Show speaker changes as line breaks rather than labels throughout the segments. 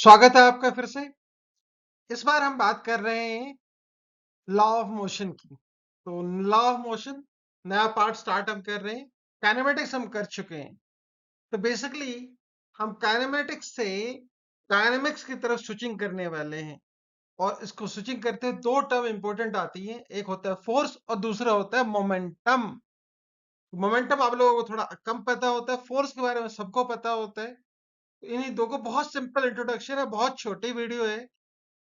स्वागत है आपका फिर से। इस बार हम बात कर रहे हैं लॉ ऑफ मोशन की। तो लॉ ऑफ मोशन नया पार्ट स्टार्ट हम कर रहे हैं। काइनेमेटिक्स हम कर चुके हैं। तो बेसिकली हम काइनेमेटिक्स से डायनामिक्स की तरफ स्विचिंग करने वाले हैं। और इसको स्विचिंग करते हैं, दो टर्म इंपॉर्टेंट आती है, एक होता है फोर्स और दूसरा होता है मोमेंटम। मोमेंटम आप लोगों को थोड़ा कम पता होता है, फोर्स के बारे में सबको पता होता है। तो इन्हीं दो को बहुत सिंपल इंट्रोडक्शन है, बहुत छोटी वीडियो है,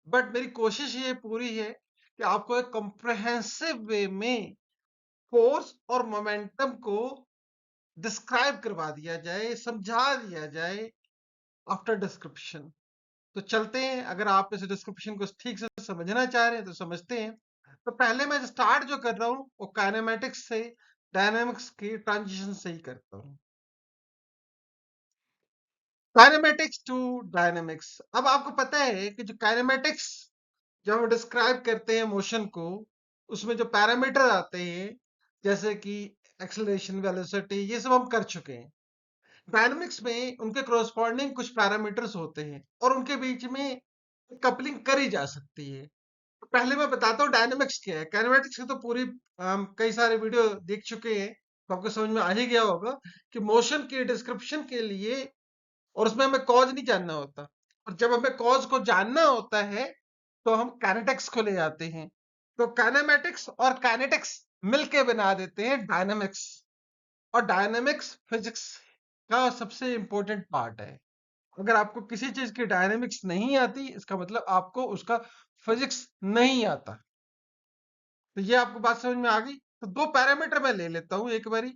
बट मेरी कोशिश ये पूरी है कि आपको एक कॉम्प्रहेंसिव वे में फोर्स और मोमेंटम को डिस्क्राइब करवा दिया जाए, समझा दिया जाए आफ्टर डिस्क्रिप्शन। तो चलते हैं, अगर आप इस डिस्क्रिप्शन को ठीक से समझना चाह रहे हैं तो समझते हैं। तो पहले मैं स्टार्ट जो कर रहा हूं वो काइनेमेटिक्स से डायनामिक्स की ट्रांजिशन से ही करता हूं। Kinematics to dynamics. अब आपको पता है कि जो काइनेमेटिक्स, जब हम डिस्क्राइब करते हैं मोशन को, उसमें जो पैरामीटर आते हैं जैसे कि एक्सेलरेशन, वेलोसिटी, ये सब हम कर चुके हैं। डायनामिक्स में उनके कोरस्पॉन्डिंग कुछ पैरामीटर्स होते हैं और उनके बीच में कपलिंग करी जा सकती है। तो पहले मैं बताता हूँ डायनामिक्स क्या है। काइनेमेटिक्स की तो पूरी हम कई सारे वीडियो देख चुके हैं, तो आपको समझ में आ ही गया होगा कि मोशन के डिस्क्रिप्शन के लिए, और उसमें हमें कॉज नहीं जानना होता, और जब हमें कॉज को जानना होता है तो हम काइनेटिक्स को ले जाते हैं। तो काइनेमेटिक्स और काइनेटिक्स मिलके बना देते हैं डायनामिक्स। और डायनामिक्स फिजिक्स का सबसे इंपॉर्टेंट पार्ट है। अगर आपको किसी चीज की डायनामिक्स नहीं आती, इसका मतलब आपको उसका फिजिक्स नहीं आता। तो ये आपको बात समझ में आ गई। तो दो पैरामीटर मैं ले लेता हूं एक बारी।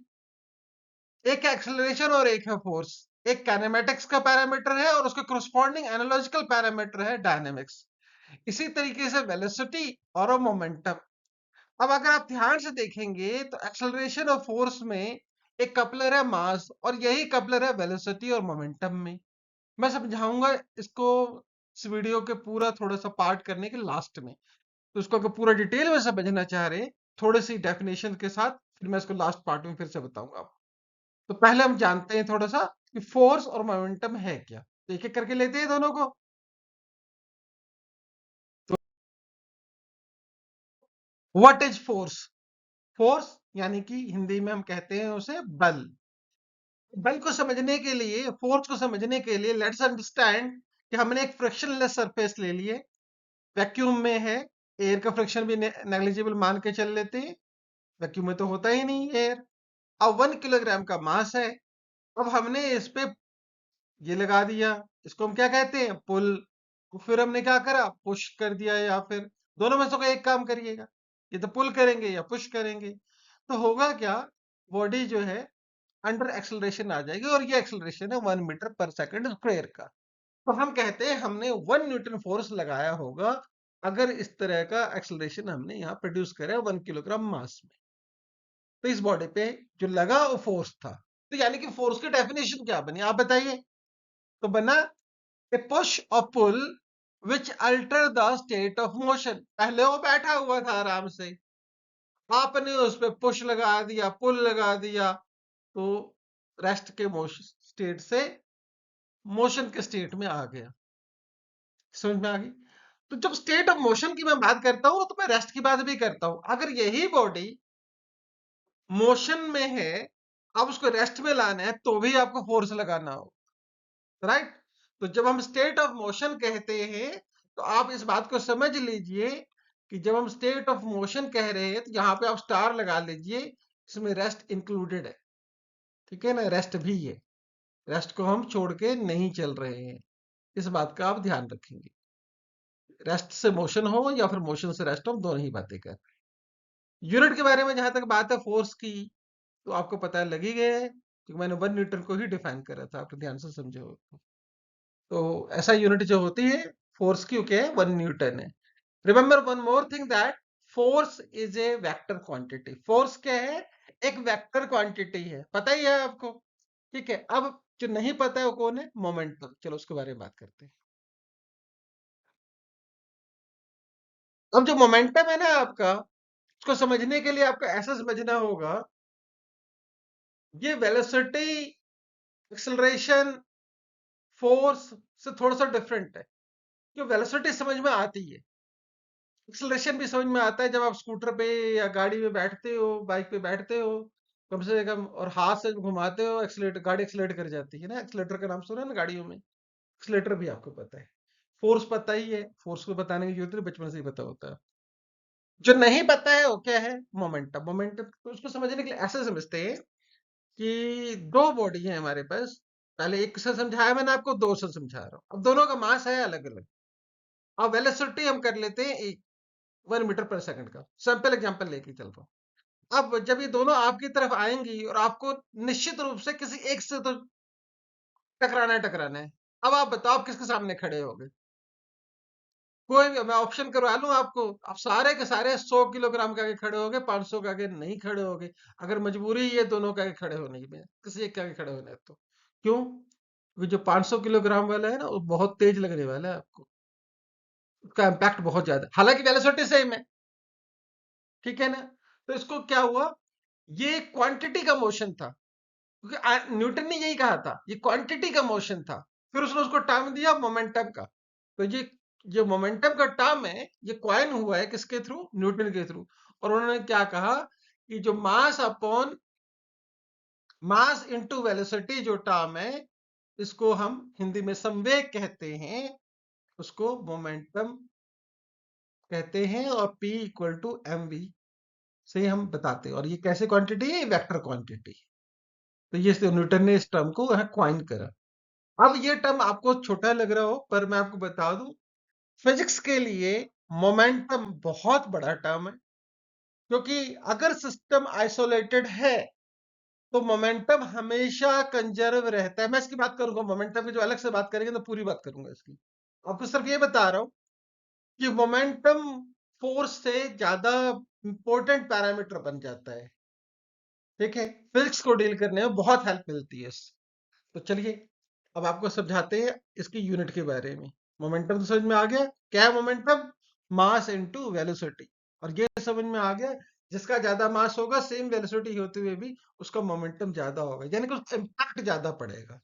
एक है एक्सेलरेशन और एक है फोर्स। एक काइनेमेटिक्स का पैरामीटर है और उसका कोरस्पॉन्डिंग एनालॉजिकल पैरामीटर है डायनामिक्स। इसी तरीके से वेलोसिटी और मोमेंटम। अब अगर आप ध्यान से देखेंगे तो एक्सेलरेशन और फोर्स में एक कपलर है मास, और यही कपलर है वेलोसिटी और मोमेंटम में। मैं समझाऊंगा इसको इस वीडियो के पूरा थोड़ा सा पार्ट करने के लास्ट में। तो इसको अगर पूरा डिटेल में समझना चाह रहे हैं थोड़ी सी डेफिनेशन के साथ, फिर मैं इसको लास्ट पार्ट में फिर से बताऊंगा आपको। तो पहले हम जानते हैं थोड़ा सा कि फोर्स और मोमेंटम है क्या। तो एक एक करके लेते हैं दोनों को। तो व्हाट इज फोर्स? फोर्स यानी कि हिंदी में हम कहते हैं उसे बल। बल को समझने के लिए, फोर्स को समझने के लिए, लेट्स अंडरस्टैंड कि हमने एक फ्रिक्शनलेस सरफेस ले लिए, वैक्यूम में है। एयर का फ्रिक्शन भी नेग्लिजिबल मान के चल लेते हैं, वैक्यूम में तो होता ही नहीं एयर। अब 1 किलोग्राम का मास है। अब हमने इस पे ये लगा दिया, इसको हम क्या कहते हैं, पुल। फिर हमने क्या करा, पुश कर दिया, या फिर दोनों में से कोई एक काम करिएगा, ये तो पुल करेंगे या पुश करेंगे। तो होगा क्या, बॉडी जो है अंडर एक्सेलरेशन आ जाएगी, और ये एक्सेलरेशन है 1 मीटर पर सेकंड स्क्वायर का। तो हम कहते हैं हमने 1 न्यूटन फोर्स लगाया होगा, अगर इस तरह का एक्सेलरेशन हमने यहाँ प्रोड्यूस करा 1 किलोग्राम मास में। तो इस बॉडी पे जो लगा वो फोर्स था। तो यानी कि फोर्स की डेफिनेशन क्या बनी, आप बताइए। तो बना ए पुश और pull which alter the state of motion. पहले वो बैठा हुआ था आराम से, आपने उस पर पुश लगा दिया, पुल लगा दिया, तो रेस्ट के मोशन स्टेट से मोशन के स्टेट में आ गया। समझ में आ गई। तो जब स्टेट ऑफ मोशन की मैं बात करता हूं तो मैं रेस्ट की बात भी करता हूं। अगर यही बॉडी मोशन में है, अब उसको रेस्ट में लाना है, तो भी आपको फोर्स लगाना हो, राइट। तो जब हम स्टेट ऑफ मोशन कहते हैं तो आप इस बात को समझ लीजिए कि जब हम स्टेट ऑफ मोशन कह रहे हैं तो यहाँ पे आप स्टार लगा लीजिए, इसमें रेस्ट इंक्लूडेड है। ठीक है ना, रेस्ट भी है, रेस्ट को हम छोड़ के नहीं चल रहे हैं। इस बात का आप ध्यान रखेंगे। रेस्ट से मोशन हो या फिर मोशन से रेस्ट हो, हम दोनों ही बातें कर रहे हैं। यूनिट के बारे में जहां तक बात है फोर्स की, तो आपको पता लग ही गया है, क्योंकि मैंने 1 न्यूटन को ही डिफाइन करा था, आपने ध्यान से समझे हो। तो ऐसा यूनिट जो होती है फोर्स की, क्या है, 1 न्यूटन है। Remember one more thing, that force is a vector quantity. Force क्या है, एक वेक्टर क्वांटिटी है, पता ही है आपको। ठीक है, अब जो नहीं पता है वो कौन है, मोमेंटम। चलो उसके बारे में बात करते हैं। अब जो मोमेंटम है ना आपका, उसको समझने के लिए आपको ऐसा समझना होगा, ये वेलोसिटी, एक्सेलरेशन, फोर्स से थोड़ा सा डिफरेंट है। कि वेलोसिटी समझ में आती है, एक्सेलरेशन भी समझ में आता है जब आप स्कूटर पे या गाड़ी में बैठते हो, बाइक पे बैठते हो कम से कम, और हाथ से घुमाते हो, एक्सीलेटर, गाड़ी एक्सीलरेट कर जाती है ना। एक्सीलेटर का नाम सुना है ना गाड़ियों में? एक्सीलेटर भी आपको पता है। फोर्स पता ही है, फोर्स को बताने की जरूरत नहीं, बचपन से ही पता होता है। जो नहीं पता है वो क्या है? मोमेंटम। मोमेंटम तो उसको समझने के लिए ऐसे समझते हैं कि दो बॉडी है हमारे पास। पहले एक से समझाया मैंने आपको, दो से समझा रहा हूं। अब दोनों का मास है अलग अलग। अब वेलोसिटी हम कर लेते हैं 1 मीटर पर सेकंड का सैंपल एग्जांपल लेके चल रहा हूं। अब जब ये दोनों आपकी तरफ आएंगी और आपको निश्चित रूप से किसी एक से तो टकराना है। अब आप बताओ आप किसके सामने खड़े होगे? कोई भी, मैं ऑप्शन करवा लूं आपको, आप सारे के सारे 100 किलोग्राम के आगे खड़े होगे, 500 के आगे नहीं खड़े होगे। अगर मजबूरी ये दोनों के आगे खड़े होने की, में किसी एक के आगे खड़े होने हैं तो। क्यों? क्योंकि जो 500 किलोग्राम वाला है ना, वो बहुत तेज लगने वाला है आपको, उसका इम्पैक्ट बहुत ज्यादा, हालांकि वेलोसिटी सेम है, ठीक है ना। तो इसको क्या हुआ, ये क्वांटिटी का मोशन था, क्योंकि न्यूटन ने यही कहा था, ये क्वांटिटी का मोशन था। फिर उसने उसको टर्म दिया मोमेंटम का। तो ये जो मोमेंटम का टर्म है, ये क्वाइन हुआ है किसके थ्रू? न्यूटन के थ्रू। और उन्होंने क्या कहा कि जो mass upon mass into velocity जो टर्म है, इसको हम हिंदी में संवेग कहते हैं, उसको मोमेंटम कहते हैं। और P इक्वल टू mv से हम बताते हैं। और ये कैसे क्वांटिटी है? Vector quantity. तो ये न्यूटन ने इस टर्म को यहाँ क्वाइन करा। अब ये टर्म आपको छोटा लग रहा हो, पर मैं आपको बता दूं, फिजिक्स के लिए मोमेंटम बहुत बड़ा टर्म है। क्योंकि अगर सिस्टम आइसोलेटेड है तो मोमेंटम हमेशा कंजर्व रहता है। मैं इसकी बात करूंगा, मोमेंटम की जो अलग से बात करेंगे तो पूरी बात करूंगा इसकी। आपको सिर्फ ये बता रहा हूं कि मोमेंटम फोर्स से ज्यादा इंपॉर्टेंट पैरामीटर बन जाता है, ठीक है। फिजिक्स को डील करने में बहुत हेल्प मिलती है इससे। तो चलिए अब आपको समझाते हैं इसकी यूनिट के बारे में। मोमेंटम तो समझ में आ गया, क्या है मोमेंटम? Mass into velocity. और ये समझ में आ गया, जिसका ज्यादा मास होगा सेम वेलोसिटी होते हुए भी उसका मोमेंटम ज्यादा होगा, यानी कि उसका इम्पैक्ट ज्यादा पड़ेगा।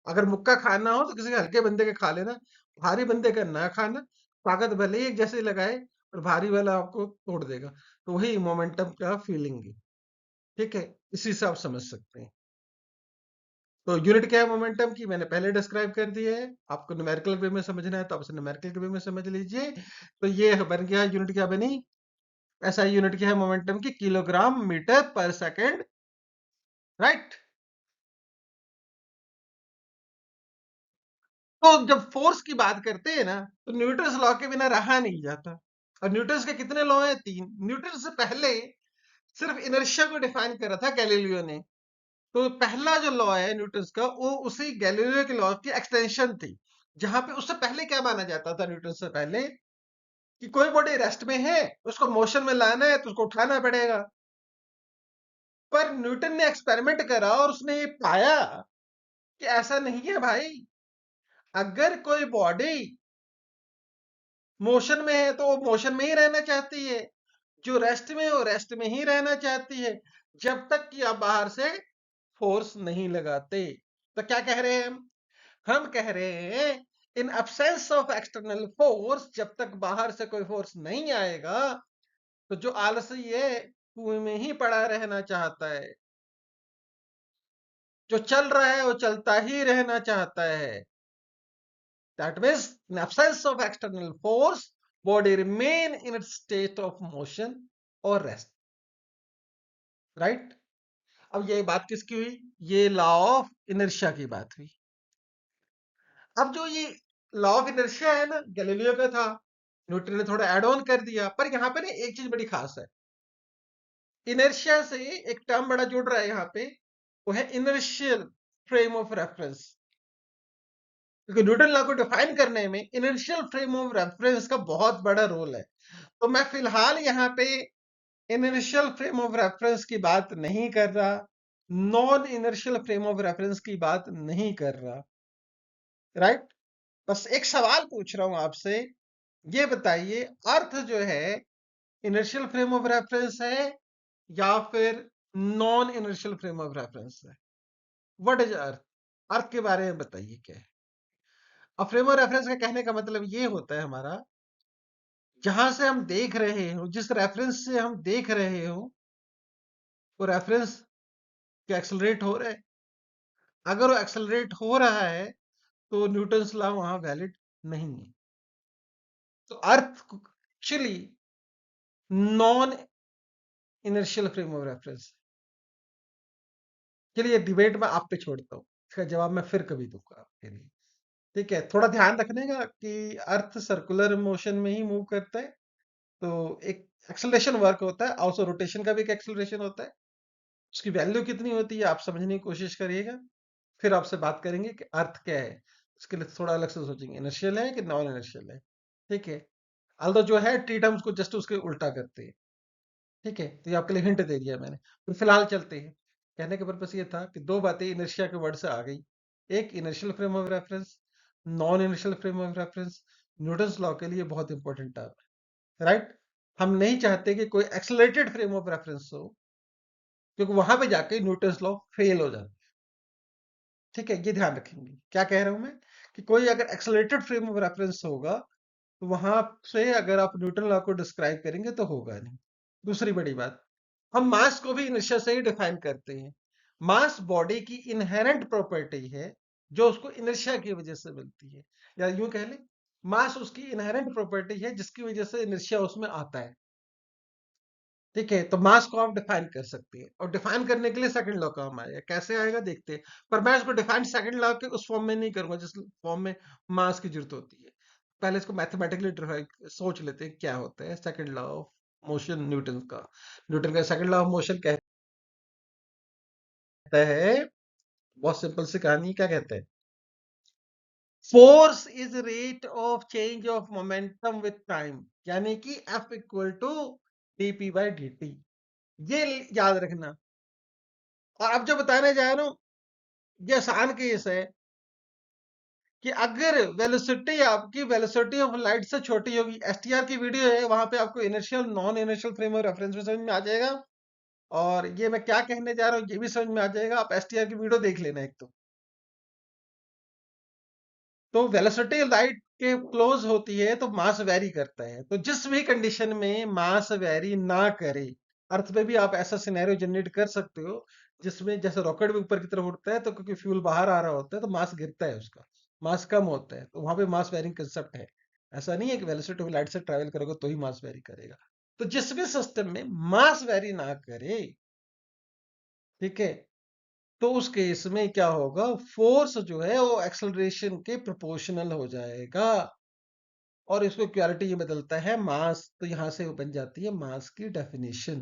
अगर मुक्का खाना हो तो किसी के हल्के बंदे के खा लेना, भारी बंदे का ना खाना। ताकत भले ही एक जैसे लगाए, और भारी वाला आपको तोड़ देगा। तो वही मोमेंटम का फीलिंग है, ठीक है। इसी से आप समझ सकते हैं। तो यूनिट क्या है मोमेंटम की, मैंने पहले डिस्क्राइब कर दिया है। आपको न्यूमेरिकल वे में समझना है तो आप उसे न्यूमेरिकल के वे में समझ लीजिए। तो ये बन गया, यूनिट क्या बनी? ऐसा यूनिट क्या है मोमेंटम की? किलोग्राम मीटर पर सेकंड, राइट। तो जब फोर्स की बात करते हैं ना, तो न्यूटन्स लॉ के बिना रहा नहीं जाता। और न्यूटन्स के कितने लॉ हैं? 3। न्यूटन से पहले सिर्फ इनर्शिया को डिफाइन करा था गैलीलियो ने। तो पहला जो लॉ है न्यूटन्स का, वो उसी गैलीलियो के लॉ की एक्सटेंशन थी। जहां पे उससे पहले क्या माना जाता था न्यूटन से पहले, कि कोई बॉडी रेस्ट में है, उसको मोशन में लाना है तो उसको उठाना पड़ेगा। पर न्यूटन ने एक्सपेरिमेंट करा और उसने ये पाया कि ऐसा नहीं है भाई। अगर कोई बॉडी मोशन में है तो वो मोशन में ही रहना चाहती है, जो रेस्ट में है वो रेस्ट में ही रहना चाहती है, जब तक कि आप बाहर से फोर्स नहीं लगाते। तो क्या कह रहे हैं हम कह रहे हैं, in absence of external force, जब तक बाहर से कोई फोर्स नहीं आएगा, तो जो आलसी है कुएं में ही पड़ा रहना चाहता है। जो चल रहा है वो चलता ही रहना चाहता है। That means in absence of external force, body remain in its state of motion और रेस्ट, राइट। अब ये बात किसकी हुई? ये लॉ ऑफ इनर्शिया की बात हुई। अब जो ये लॉ ऑफ इनर्शिया है ना, गैलीलियो का था, न्यूटन ने थोड़ा एड ऑन कर दिया। पर यहाँ पे ना एक चीज बड़ी खास है, इनर्शिया से एक टर्म बड़ा जुड़ रहा है यहाँ पे, वो है इनर्शियल फ्रेम ऑफ रेफरेंस। क्योंकि न्यूटन लॉ को डिफाइन करने में इनर्शियल फ्रेम ऑफ रेफरेंस का बहुत बड़ा रोल है। तो मैं फिलहाल यहाँ पे इनर्शियल फ्रेम ऑफ रेफरेंस की बात नहीं कर रहा, non inertial frame of reference की बात नहीं कर रहा, राइट। बस एक सवाल पूछ रहा हूं आपसे, ये बताइए, अर्थ जो है इनर्शियल फ्रेम ऑफ रेफरेंस है या फिर non inertial frame of reference है? What is earth? अर्थ के बारे में बताइए क्या है। अब फ्रेम ऑफ रेफरेंस का कहने का मतलब ये होता है हमारा, जहां से हम देख रहे हो, जिस रेफरेंस से हम देख रहे हो, वो रेफरेंस क्या एक्सेलरेट हो रहा है? अगर वो एक्सेलरेट हो रहा है तो न्यूटन्स लॉ वहां वैलिड नहीं है। तो earth actually non inertial frame of reference. चलिए डिबेट में आप पे छोड़ता हूँ, इसका जवाब मैं फिर कभी दूंगा आपके लिए। ठीक है, थोड़ा ध्यान रखने का कि अर्थ सर्कुलर मोशन में ही मूव करता है, तो एक एक्सेलरेशन वर्क होता है, ऑल्सो रोटेशन का भी एक एक्सेलरेशन होता है। उसकी वैल्यू कितनी होती है आप समझने की कोशिश करिएगा, फिर आपसे बात करेंगे कि अर्थ क्या है। इसके लिए थोड़ा अलग से सोचेंगे, इनर्शियल है कि नॉन इनर्शियल है। ठीक है, अल्दो जो है टी टर्म्स को जस्ट उसके उल्टा करते हैं। ठीक है, तो ये आपके लिए हिंट दे दिया मैंने। तो फिलहाल चलते हैं। कहने का पर्पस ये था कि दो बातें इनर्शिया के वर्ड से आ गई। एक inertial frame of reference, non inertial frame of reference Newton's law के लिए बहुत इंपॉर्टेंट टर्म है, राइट। हम नहीं चाहते कि कोई एक्सेलरेटेड फ्रेम ऑफ रेफरेंस हो, क्योंकि वहां पे जाके न्यूटन्स लॉ फेल हो जाता है। ठीक है, ये ध्यान रखेंगे। क्या कह रहा हूं मैं, कि कोई अगर एक्सेलरेटेड फ्रेम ऑफ रेफरेंस होगा तो वहां से अगर आप न्यूटन लॉ को डिस्क्राइब करेंगे तो होगा नहीं। दूसरी बड़ी बात, हम मास को भी इनर्शिया से ही डिफाइन करते हैं। मास बॉडी की इनहेरेंट प्रॉपर्टी है, जो उसको इनर्शिया की वजह से मिलती है, या यूं कह लें मास उसकी इनहेरेंट प्रॉपर्टी है जिसकी वजह से इनर्शिया उसमें आता है। ठीक है, तो मास को आप डिफाइन कर सकते हैं, और डिफाइन करने के लिए सेकंड लॉ काम आएगा। कैसे आएगा देखते हैं, पर मैं इसको डिफाइन सेकंड लॉ के उस फॉर्म में नहीं करूंगा जिस फॉर्म में मास की जरूरत होती है। पहले इसको मैथमेटिकली सोच लेते हैं क्या होता है second law of motion Newton का। न्यूटन का सेकंड लॉ ऑफ मोशन कहता है, बहुत सिंपल सी कहानी, क्या कहता है, force is rate of change of momentum with time, यानी कि F equal to dp by dt। ये याद रखना। और अब जो बताने जा रहा हूं, ये आसान केस है कि अगर वेलोसिटी आपकी वेलोसिटी ऑफ लाइट से छोटी होगी, एसटीआर की वीडियो है, वहां पे आपको inertial non inertial frame of reference में समझ में आ जाएगा, और ये मैं क्या कहने जा रहा हूँ ये भी समझ में आ जाएगा। आप एसटीआर की वीडियो देख लेना एक तो वेलोसिटी लाइट के क्लोज होती है तो मास वेरी करता है। तो जिस भी कंडीशन में मास वेरी ना करे, अर्थ में भी आप ऐसा सिनेरियो जनरेट कर सकते हो जिसमें जैसे रॉकेट भी ऊपर की तरफ उड़ता है तो क्योंकि फ्यूल बाहर आ रहा होता है तो मास गिरता है, उसका मास कम होता है, तो वहां पे मास वेरिंग कंसेप्ट है। ऐसा नहीं है कि वेलोसिटी ऑफ लाइट से ट्रैवल करोगे तो ही मास वेरी करेगा। तो जिस भी सिस्टम में मास वेरी ना करे, ठीक है, तो उस केस में क्या होगा, फोर्स जो है वो एक्सेलरेशन के प्रोपोर्शनल हो जाएगा। और इसको क्वालिटी ये बदलता है मास, तो यहां से वो बन जाती है मास की डेफिनेशन।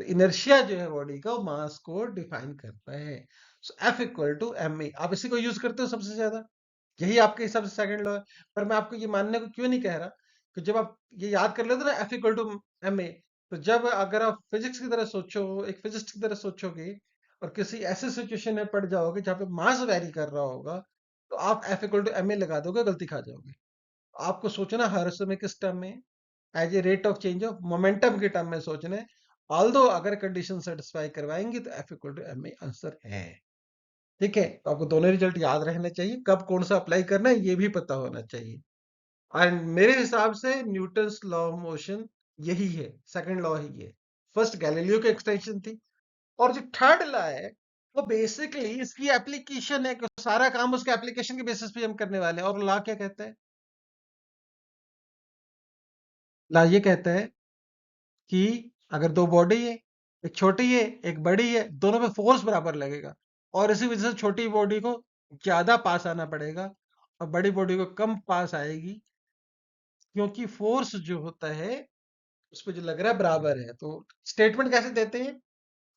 तो इनर्शिया जो है बॉडी का, वो मास को डिफाइन करता है। So F equal to M A, आप इसी को यूज करते हो सबसे ज्यादा, यही आपके हिसाब से सेकंड लॉ है। पर मैं आपको ये मानने को क्यों नहीं कह रहा, कि जब आप ये याद कर लेते हो ना F equal to M A, तो जब अगर आप फिजिक्स की तरह सोचो, एक फिजिस्ट की तरह सोचोगे, और किसी ऐसे सिचुएशन में पड़ जाओगे जहाँ पे मास वेरी कर रहा होगा, तो आप F equal to M A लगा दोगे, गलती खा जाओगे। आपको सोचना हर समय किस टर्म में, as a rate of change of momentum के टर्म में सोचना है। ऑल्दो अगर कंडीशन सेटिस्फाई करवाएंगे तो F equal to M A answer है। ठीक है, तो आपको दोनों रिजल्ट याद रहने चाहिए, कब कौन सा अप्लाई करना है ये भी पता होना चाहिए। एंड मेरे हिसाब से न्यूटन्स लॉ ऑफ मोशन यही है, सेकंड लॉ ही है। फर्स्ट गैलीलियो की एक्सटेंशन थी, और जो थर्ड लॉ है वो बेसिकली इसकी एप्लीकेशन है, कि सारा काम उसके एप्लीकेशन के बेसिस पे हम करने वाले हैं। और लॉ क्या कहता है, लॉ ये कहता है कि अगर दो बॉडी है, एक छोटी है एक बड़ी है, दोनों पे फोर्स बराबर लगेगा, और इसी वजह से छोटी बॉडी को ज्यादा पास आना पड़ेगा और बड़ी बॉडी को कम पास आएगी, क्योंकि फोर्स जो होता है उस पर जो लग रहा है बराबर है। तो स्टेटमेंट कैसे देते हैं,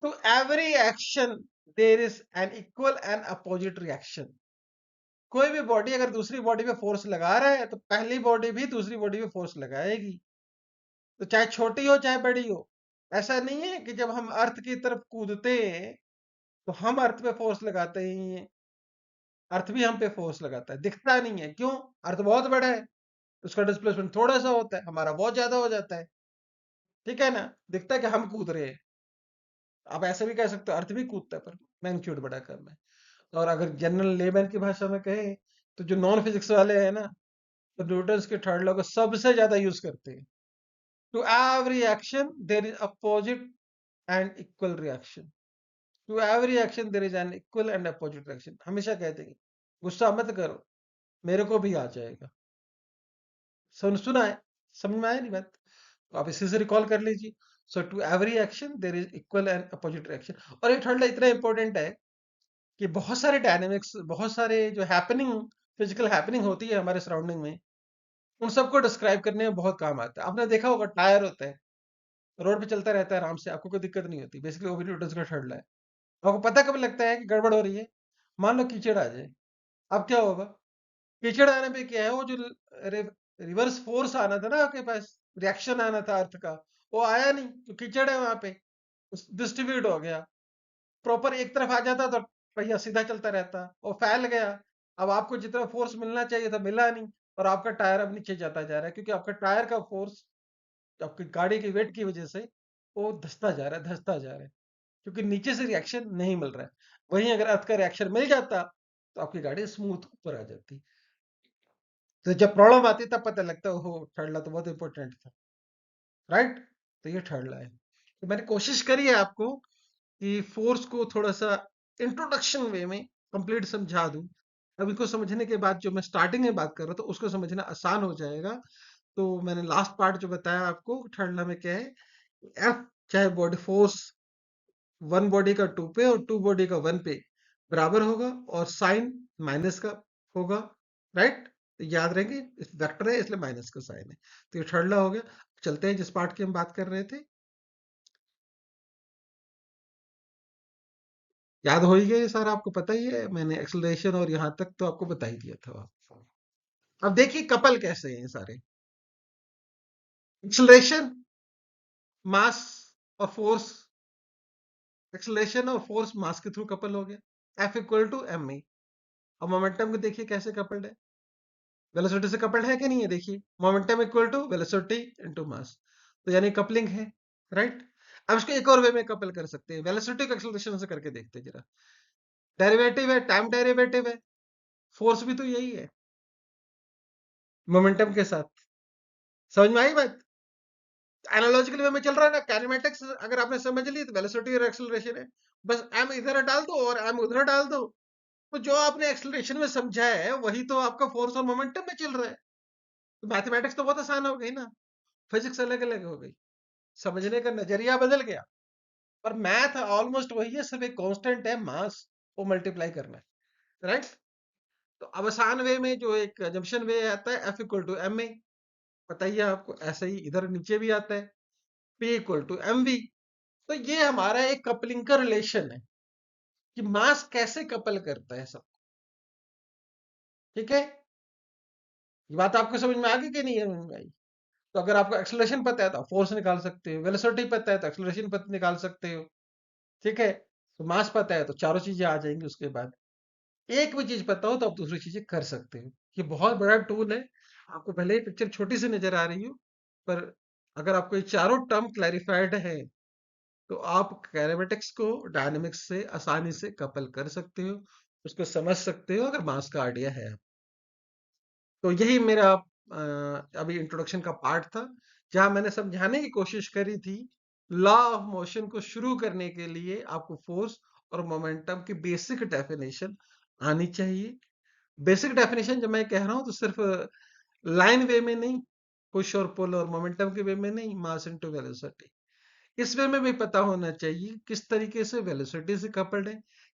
तो every action there is an equal and opposite reaction. कोई भी बॉडी अगर दूसरी बॉडी पे फोर्स लगा रहा है तो पहली बॉडी भी दूसरी बॉडी पे फोर्स लगाएगी, तो चाहे छोटी हो चाहे बड़ी हो। ऐसा नहीं है कि जब हम अर्थ की तरफ कूदते हैं तो हम अर्थ पे फोर्स लगाते ही हैं, अर्थ भी हम पे फोर्स लगाता है, दिखता नहीं है। क्यों, अर्थ बहुत बड़ा है, उसका डिस्प्लेसमेंट थोड़ा सा होता है, हमारा बहुत ज्यादा हो जाता है। ठीक है ना, दिखता है कि हम कूद रहे हैं। आप ऐसे भी कह सकते हो अर्थ भी कूदता है, पर मैग्नीट्यूड बड़ा कम है। और अगर जनरल लेमैन की भाषा में कहें तो जो नॉन फिजिक्स वाले हैं ना, तो न्यूटन्स के थर्ड लॉ को सबसे ज्यादा यूज करते हैं। To every action there is opposite and equal reaction. To every action there is an equal and opposite reaction. हमेशा कहते हैं गुस्सा मत करो, मेरे को भी आ जाएगा। सुना है, समझ में आया नहीं बात? तो आप इसी से रिकॉल कर लीजिए। So to every action there is equal and opposite reaction. और ये थर्ड लॉ इतना इंपॉर्टेंट है कि बहुत सारे डायनेमिक्स, बहुत सारे जो हैपनिंग, फिजिकल हैपनिंग होती है हमारे सराउंडिंग में, उन सबको डिस्क्राइब करने में बहुत काम आता है। आपने देखा होगा टायर होता है, रोड पे चलता रहता है आराम से, आपको कोई दिक्कत नहीं होती। बेसिकली वो भी न्यूटन का थर्ड लॉ है। आपको पता कब लगता है कि गड़बड़ हो रही है? मान लो कीचड़ आ जाए, अब क्या होगा? कीचड़ आने पे क्या है, वो जो रिवर्स फोर्स आना था ना आपके पास, रिएक्शन आना था अर्थ का, वो आया नहीं, तो कीचड़ है वहां पे, डिस्ट्रीब्यूट हो गया। प्रॉपर एक तरफ आ जाता तो पहिया सीधा चलता रहता, वो फैल गया। अब आपको जितना फोर्स मिलना चाहिए था मिला नहीं, और आपका टायर अब नीचे जाता जा रहा है, क्योंकि आपका टायर का फोर्स आपकी गाड़ी की वेट की वजह से वो धंसता जा रहा है, धंसता जा रहा है, क्योंकि नीचे से रिएक्शन नहीं मिल रहा है। वहीं अगर अर्थ का रिएक्शन मिल जाता तो आपकी गाड़ी स्मूथ ऊपर आ जाती। तो जब प्रॉब्लम आती तब पता लगता है, ओहो थर्ड लॉ तो बहुत इंपॉर्टेंट था, राइट? तो ये थर्ड लॉ है। तो मैंने कोशिश करी है आपको कि फोर्स को थोड़ा सा इंट्रोडक्शन वे में कंप्लीट समझा दूं। अब इनको समझने के बाद जो मैं स्टार्टिंग में बात कर रहा था उसको समझना आसान हो जाएगा। तो मैंने लास्ट पार्ट जो बताया आपको थर्ड लॉ में क्या है, एफ चाहे बॉडी फोर्स वन बॉडी का टू पे और टू बॉडी का वन पे बराबर होगा, और साइन माइनस का होगा, राइट? तो याद रहेंगे, वेक्टर है इसलिए माइनस का साइन है। तो ये थर्ड लॉ हो गया। चलते हैं जिस पार्ट की हम बात कर रहे थे। याद हो ही गया ये सारा, आपको पता ही है, मैंने एक्सेलरेशन और यहां तक तो आपको बता ही दिया था। अब देखिए कपल कैसे हैं ये सारे। एक्सेलरेशन, मास और फोर्स, एक्सेलरेशन और फोर्स मास के थ्रू कपल हो गया, F equal to M A. अब मोमेंटम को देखिए कैसे कपल्ड है, वेलोसिटी से कपल्ड है कि नहीं है? देखिए momentum equal to velocity into mass, तो यानी कपलिंग है, राइट? अब इसको एक और वे में कपल कर सकते हैं, वेलोसिटी को एक्सेलरेशन से करके देखते हैं जरा। डेरिवेटिव है, टाइम डेरिवेटिव है, फोर्स भी तो यही है मोमेंटम के साथ। समझ में आई बात? एनालॉजिकल वे में चल रहा है ना, काइनेमेटिक्स अगर आपने समझ ली तो वेलोसिटी और एक्सेलरेशन है, बस एम इधर डाल दो और एम उधर डाल दो, तो जो आपने एक्सेलरेशन में समझा है वही तो आपका फोर्स और मोमेंटम में चल रहा है। तो मैथमेटिक्स तो बहुत आसान हो गई ना, फिजिक्स अलग अलग हो गई, समझने का नजरिया बदल गया। पर मैथ ऑलमोस्ट वही है, सिर्फ एक कांस्टेंट है, मास को मल्टीप्लाई करना है, राइट? तो अब आसान वे में जो एक जंक्शन वे आता है, F equal to M A, पता ही है आपको। ऐसे ही इधर नीचे भी आता है, P equal to M V. तो ये हमारा एक कपलिंग का रिलेशन है कि मास कैसे कपल करता है सब, ठीक है? ये बात आपको समझ में आ गई कि नहीं है समझ में आई? तो अगर आपको एक्सेलरेशन पता है तो आप फोर्स निकाल सकते हो, वेलोसिटी पता है तो एक्सेलरेशन निकाल सकते हो, ठीक है? तो मास पता है तो चारों चीजें आ जाएंगी उसके बाद। एक भी चीज पता हो तो आप दूसरी चीजें कर सकते हो। ये बहुत बड़ा टूल है। आपको भले ही पिक्चर छोटी सी नजर आ रही हो, पर अगर आपको ये चारों टर्म क्लैरिफाइड है तो आप कैरेमेटिक्स को डायनेमिक्स से आसानी से कपल कर सकते हो, उसको समझ सकते हो अगर मास का आइडिया है। तो यही मेरा अभी इंट्रोडक्शन का पार्ट था, जहां मैंने समझाने की कोशिश करी थी लॉ ऑफ मोशन को शुरू करने के लिए आपको फोर्स और मोमेंटम की बेसिक डेफिनेशन आनी चाहिए। बेसिक डेफिनेशन जब मैं कह रहा हूं तो सिर्फ लाइन वे में नहीं, पुश और पुल और मोमेंटम के वे में नहीं, मास इनटू वेलोसिटी, इस वे में भी पता होना चाहिए किस तरीके से वेलोसिटी से कपल्ड है,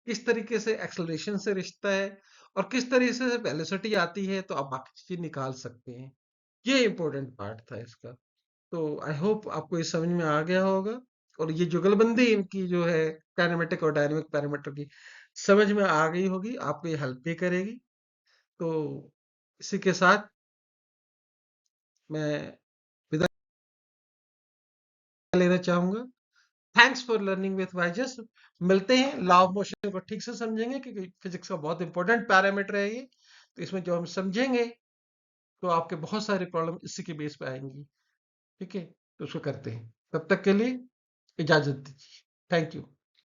किस तरीके से एक्सेलरेशन से रिश्ता है, और किस तरीके से वेलोसिटी आती है तो आप बाकी चीजें निकाल सकते हैं। ये इंपॉर्टेंट पार्ट था इसका। तो आई होप आपको ये समझ में आ गया होगा, और ये जुगलबंदी इनकी जो है काइनेमेटिक और डायनेमिक पैरामीटर की समझ में आ गई होगी, आपको ये हेल्प भी करेगी। तो इसी के साथ मैं विदा लेना चाहूंगा। थैंक्स फॉर लर्निंग विथ वाइजस। मिलते हैं, लॉ ऑफ मोशन को ठीक से समझेंगे क्योंकि फिजिक्स का बहुत इंपॉर्टेंट पैरामीटर है ये। तो इसमें जो हम समझेंगे तो आपके बहुत सारे प्रॉब्लम इसी के बेस पे आएंगी, ठीक है? तो उसको करते हैं, तब तक के लिए इजाजत दीजिए। Thank you.